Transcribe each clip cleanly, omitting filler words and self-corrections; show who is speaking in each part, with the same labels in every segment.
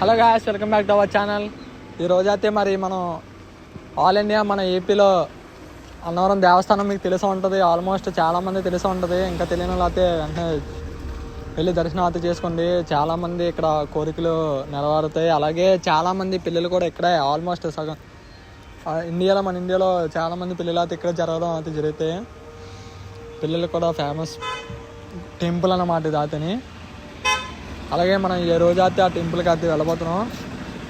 Speaker 1: Hello guys, welcome back to our channel. ఈరోజైతే మరి మనం ఆల్ ఇండియా మన ఏపీలో అన్నవరం దేవస్థానం మీకు తెలిసి ఉంటుంది. ఆల్మోస్ట్ చాలామంది తెలిసి ఉంటుంది. ఇంకా తెలియని వాళ్ళు అయితే వెంటనే వెళ్ళి దర్శనం అయితే చేసుకోండి. చాలామంది ఇక్కడ కోరికలు నెరవేరుతాయి. అలాగే చాలామంది పిల్లలు కూడా ఇక్కడే ఆల్మోస్ట్ సగం మన ఇండియాలో చాలామంది పిల్లలు అయితే ఇక్కడ జరగడం అయితే జరుగుతాయి. పిల్లలు కూడా ఫేమస్ టెంపుల్ అన్నమాట ఇది అతని. అలాగే మనం ఏ రోజు అయితే ఆ టెంపుల్కి అయితే వెళ్ళబోతున్నాం.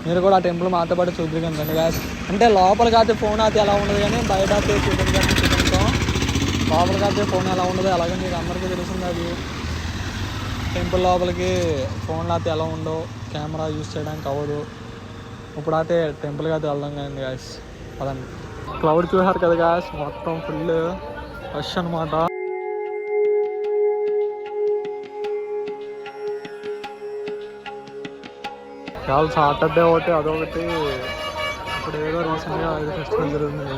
Speaker 1: మీరు కూడా ఆ టెంపుల్ మాతో పాటు చూద్దాం గాయ్స్. అంటే లోపలికి అయితే ఫోన్ అయితే ఎలా ఉండదు, కానీ బయట అయితే చూపిస్తాం. లోపలికి అయితే ఫోన్ ఎలా ఉండదు. అలాగే మీకు అందరికీ తెలుస్తుంది అది టెంపుల్ లోపలికి ఫోన్లు అయితే ఎలా ఉండవు, కెమెరా యూజ్ చేయడానికి అవ్వదు. ఇప్పుడైతే టెంపుల్కి అయితే వెళ్దాం కదండి గాయ్స్. అదండి క్లౌడ్ చూసారు కదా గాయ్స్, మొత్తం ఫుల్ రష్ అనమాట. చాలా సాటర్డే ఒకటి అదొకటి. ఇప్పుడు ఏదో రీసెంట్గా ఏదో ఫెస్టివల్ జరుగుతుంది,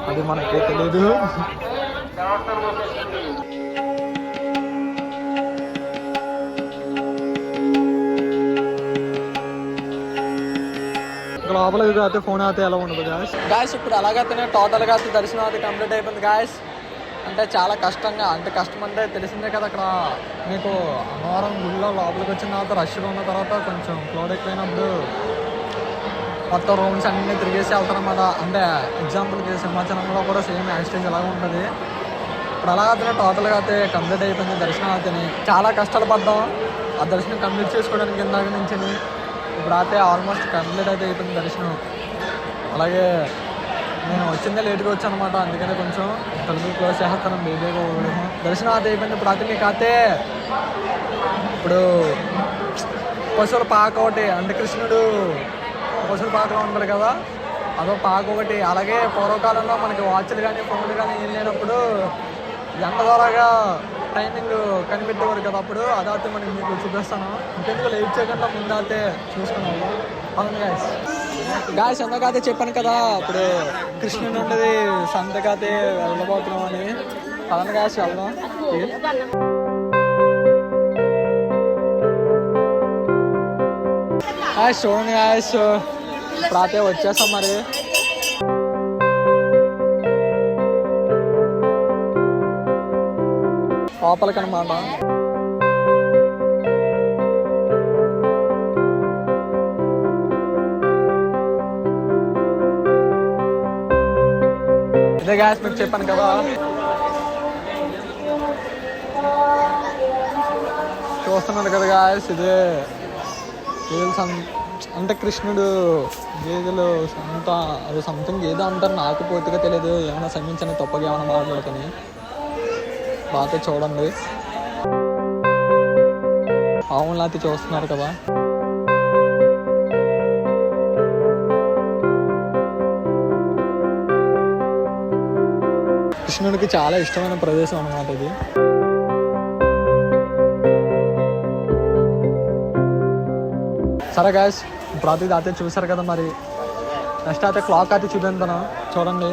Speaker 1: అది మనకే తెలీదు. లోపలికి అయితే ఫోన్ అయితే ఎలా ఉండదు గాయస్. ఇప్పుడు అలాగైతేనే టోటల్గా అయితే దర్శనం అయితే కంప్లీట్ అయిపోయింది గాయస్. అంటే చాలా కష్టం అంటే తెలిసిందే కదా. అక్కడ మీకు అన్నవరం గుడిలో లోపలికి వచ్చిన తర్వాత రష్గా ఉన్న తర్వాత కొంచెం క్లౌడ్ ఎక్కువైనప్పుడు మొత్తం రూమ్స్ అన్నీ తిరిగేసి వెళ్తారన్నమాట. అంటే ఎగ్జాంపుల్కి సింహాచలంలో కూడా సేమ్ యాక్సిడెంట్ ఎలాగ ఉంటుంది. ఇప్పుడు అలాగైతే టోటల్గా అయితే కంప్లీట్ అయిపోయింది దర్శనం అయితే. చాలా కష్టాలు పడ్డాం ఆ దర్శనం కంప్లీట్ చేసుకోవడానికి ఇందాక నుంచి. ఇప్పుడు అయితే ఆల్మోస్ట్ కంప్లీట్ అయితే అయిపోయింది దర్శనం. అలాగే నేను వచ్చిందే లేట్గా వచ్చాను అనమాట, అందుకనే కొంచెం తలుపులు క్లోజ్ చేస్తాను బేబీగా పోవడము. దర్శనం అయితే అయిపోయింది. ఇప్పుడు అయితే మీకు అయితే ఇప్పుడు పశువుల పాక ఒకటి, అంటే కృష్ణుడు పశువుల పాకలో ఉంటారు కదా, అదో పాక ఒకటి. అలాగే పూర్వకాలంలో మనకి వాచ్లు కానీ ఫోన్లు కానీ ఏం లేనప్పుడు ఎండ ద్వారాగా టైమింగ్ కనిపెట్టేవారు కదా. అప్పుడు అదైతే మనకి మీకు చూపిస్తాను. ఇంకెందుకు లేట్ చేయకుండా ముందు అయితే చూసుకున్నాము. అవును గాయస్ ఎందుకైతే చెప్పాను కదా, ఇప్పుడు కృష్ణుడు ఉండేది సంతకైతే వెళ్ళబోతున్నాం అని. పదండి గాయస్ వెళ్దాం. గాయస్ చూడండి గాయస్, ఇప్పుడు అయితే వచ్చేస్తాం మరి. లోపలికి అనమాట. ఇదే గ్యాస్ మీకు చెప్పాను కదా, చూస్తున్నారు కదా గ్యాస్. ఇదే అంటే కృష్ణుడు గేదెలు అది సంథింగ్ ఏదో అంటారు, నాకు పూర్తిగా తెలియదు. ఏమైనా సమీక్షణ తప్పగా ఏమైనా మాట్లాడుతుంది. బాగా చూడండి, ఆవులు అయితే చూస్తున్నారు కదా. కృష్ణుడికి చాలా ఇష్టమైన ప్రదేశం అన్నమాట ఇది. సరే గాయస్, ఇప్పుడు అయితే చూసారు కదా. మరి నెక్స్ట్ అయితే క్లాక్ అయితే చూపిస్తాను, చూడండి.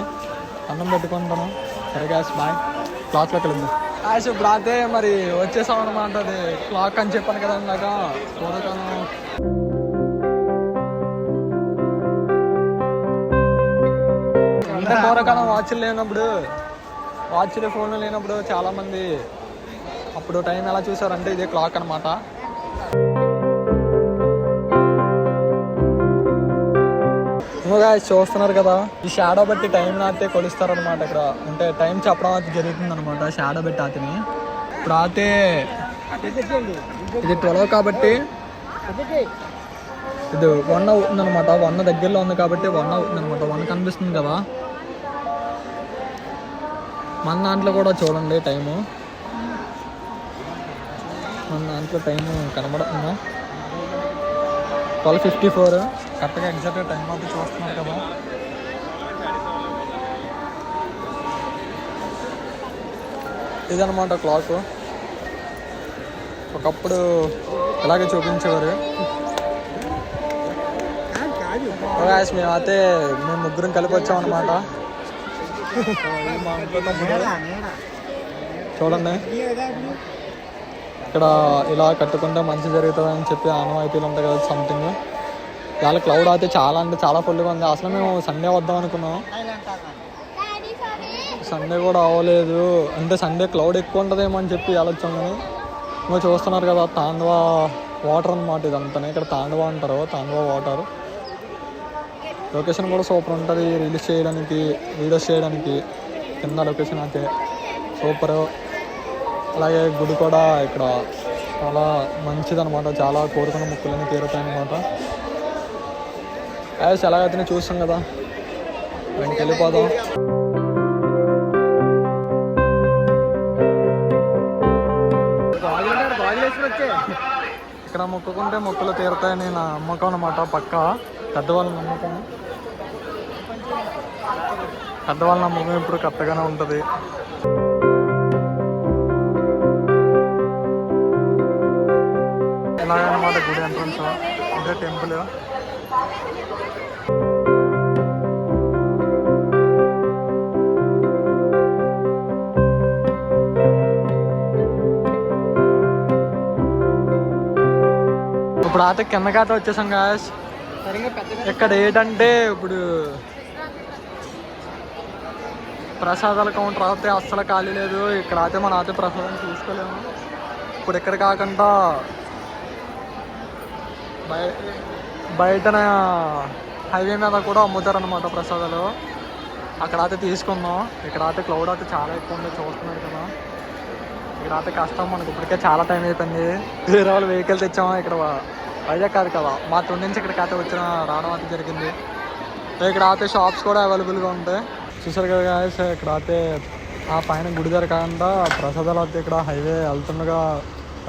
Speaker 1: అన్నం పెట్టుకుంటాను. సరే గాయస్, బాయ్. క్లాక్లోకి వెళ్దాం గాయస్. ఇప్పుడు అయితే మరి వచ్చేసాం అనమాట. అది క్లాక్ అని చెప్పాను కదా ఇందాక. పూర్వకాలం అంటే పూర్వకాలం వాచ్లు లేనప్పుడు, వాచ్లు ఫోన్లు లేనప్పుడు చాలామంది అప్పుడు టైం ఎలా చూసారంటే ఇదే క్లాక్ అనమాట. చూస్తున్నారు కదా, ఈ షాడో బట్టి టైం అయితే కొలుస్తారనమాట ఇక్కడ. అంటే టైం చెప్పడం అయితే జరుగుతుంది అనమాట షాడో బట్టి అతని. ఇప్పుడు అయితే ఇది 12 కాబట్టి ఇది 1 అవుతుంది అనమాట. 1 దగ్గరలో ఉంది కాబట్టి 1 అవుతుంది అనమాట. 1 కనిపిస్తుంది కదా. మన దాంట్లో కూడా చూడండి టైము, మన దాంట్లో టైము కనబడుతుందా, 12:54 కరెక్ట్గా ఎగ్జాక్ట్గా టైం అయితే చూస్తున్నారు కదా. ఇదనమాట క్లాక్. ఒకప్పుడు ఇలాగే చూపించేవారు. మేము ముగ్గురం కలిపి వచ్చామన్నమాట. చూడండి ఇక్కడ ఇలా కట్టుకుంటే మంచి జరుగుతుంది అని చెప్పి ఆనవాయితీలు ఉంటాయి కదా సంథింగ్. చాలా క్లౌడ్ అయితే చాలా అంటే చాలా ఫుల్గా ఉంది. అసలు మేము సండే వద్దాం అనుకున్నాం, సండే కూడా అవ్వలేదు. అంటే సండే క్లౌడ్ ఎక్కువ ఉంటుందేమో అని చెప్పి ఆలోచన. కానీ మీరు చూస్తున్నారు కదా తాండవ వాటర్ అన్నమాట ఇదంతా. ఇక్కడ తాండవ అంటారు, తాండవ వాటర్. లొకేషన్ కూడా సూపర్ ఉంటుంది రీల్స్ చేయడానికి, వీడియోస్ చేయడానికి. కింద లొకేషన్ అయితే సూపరు. అలాగే గుడి కూడా ఇక్కడ చాలా మంచిదన్నమాట. చాలా కోరుకున్న ముక్కులన్నీ తీరుతాయి అన్నమాట. యాస్ ఎలాగైతే చూస్తాం కదా, వెనక్కి వెళ్ళిపోదాం. ఇక్కడ మొక్కుకుంటే మొక్కులు తీరుతాయని నా నమ్మకం అన్నమాట. పక్క పెద్దవాళ్ళ నమ్మకం, పెద్దవాళ్ళ నమ్మకం ఇప్పుడు కరెక్ట్గానే ఉంటుంది. ఇలాగన్నమాట గుడి ఎంట్రన్స్, ఇదే టెంపుల్. ఇప్పుడు అయితే కిందకైతే వచ్చేసాం గాయస్. ఇక్కడ ఏంటంటే ఇప్పుడు ప్రసాదాల కౌంటర్ అయితే అస్సలు ఖాళీ లేదు. ఇక్కడ అయితే మనం అయితే ప్రసాదం తీసుకోలేము. ఇప్పుడు ఇక్కడ కాకుండా బయట హైవే మీద కూడా అమ్ముతారనమాట ప్రసాదాలు. అక్కడ అయితే తీసుకుందాం. ఇక్కడ అయితే క్లౌడ్ అయితే చాలా ఎక్కువ ఉంది, చూస్తున్నారు కదా. ఇక్కడ అయితే కష్టం మనకి. ఇప్పటికే చాలా టైం అయిపోయింది. వేరే వాళ్ళు వెహికల్ తెచ్చాము. ఇక్కడ వైజాగ్ కాదు కదా, మా తొండి నుంచి ఇక్కడికి అయితే రావడం అయితే జరిగింది. ఇక్కడ అయితే షాప్స్ కూడా అవైలబుల్గా ఉంటాయి. చూసారు కదా గాయస్, ఇక్కడ అయితే ఆ పైన గుడి దగ్గర కాకుండా ప్రసాదాలు అయితే ఇక్కడ హైవే వెళ్తుండగా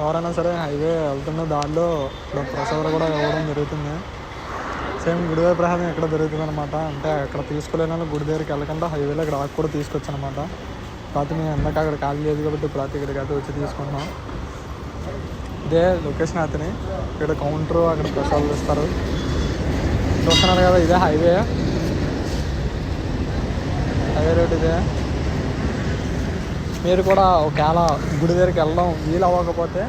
Speaker 1: ఎవరైనా సరే హైవే వెళ్తున్న దారిలో ఇక్కడ ప్రసాదాలు కూడా ఇవ్వడం జరుగుతుంది. సేమ్ గుడి దగ్గర ప్రసాదం ఇక్కడ దొరుకుతుంది అనమాట. అంటే అక్కడ తీసుకోలేని గుడి దగ్గరికి వెళ్ళకుండా హైవేలో ఇక్కడ ఆకు కూడా తీసుకొచ్చు అనమాట. కాకపోతే మేము ఎందాక అక్కడ ఖాళీ లేదు కాబట్టి ఇప్పుడు అయితే ఇక్కడికి అయితే వచ్చి తీసుకుంటున్నాం. ఇదే లొకేషన్ అతని. ఇక్కడ కౌంటర్, అక్కడ ప్రసాదాలు ఇస్తారు. చూస్తున్నారు కదా, ఇదే హైవే రోడ్. ఇదే మీరు కూడా ఒకవేళ గుడి దగ్గరికి వెళ్ళడం వీలు అవ్వకపోతే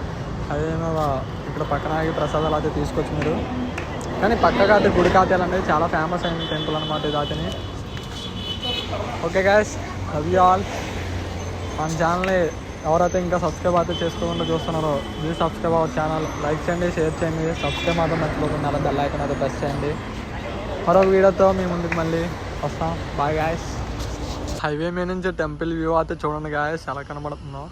Speaker 1: హైవే మీద ఇక్కడ పక్కన ఆగి ప్రసాదాలు అయితే తీసుకోవచ్చు మీరు. కానీ పక్కగా అయితే గుడి కాతేలు అనేది చాలా ఫేమస్ అయిన టెంపుల్ అనమాట ఇది అతని. Okay guys, love you all. మన ఛానల్ని ఎవరైతే ఇంకా సబ్స్క్రైబ్ అయితే చేసుకోకుండా చూస్తున్నారో please subscribe our channel. Like చేయండి, షేర్ చేయండి, సబ్స్క్రైబ్ మాత్రం మర్చిపోకుండా అలా బెల్ ఐకాన్ అయితే ప్రెస్ చేయండి. మరో వీడియోతో మీ ముందుకు మళ్ళీ వస్తాం. Bye guys. హైవే మీద నుంచి టెంపుల్ వ్యూ అయితే చూడండి గాయస్ ఎలా కనబడుతుందో.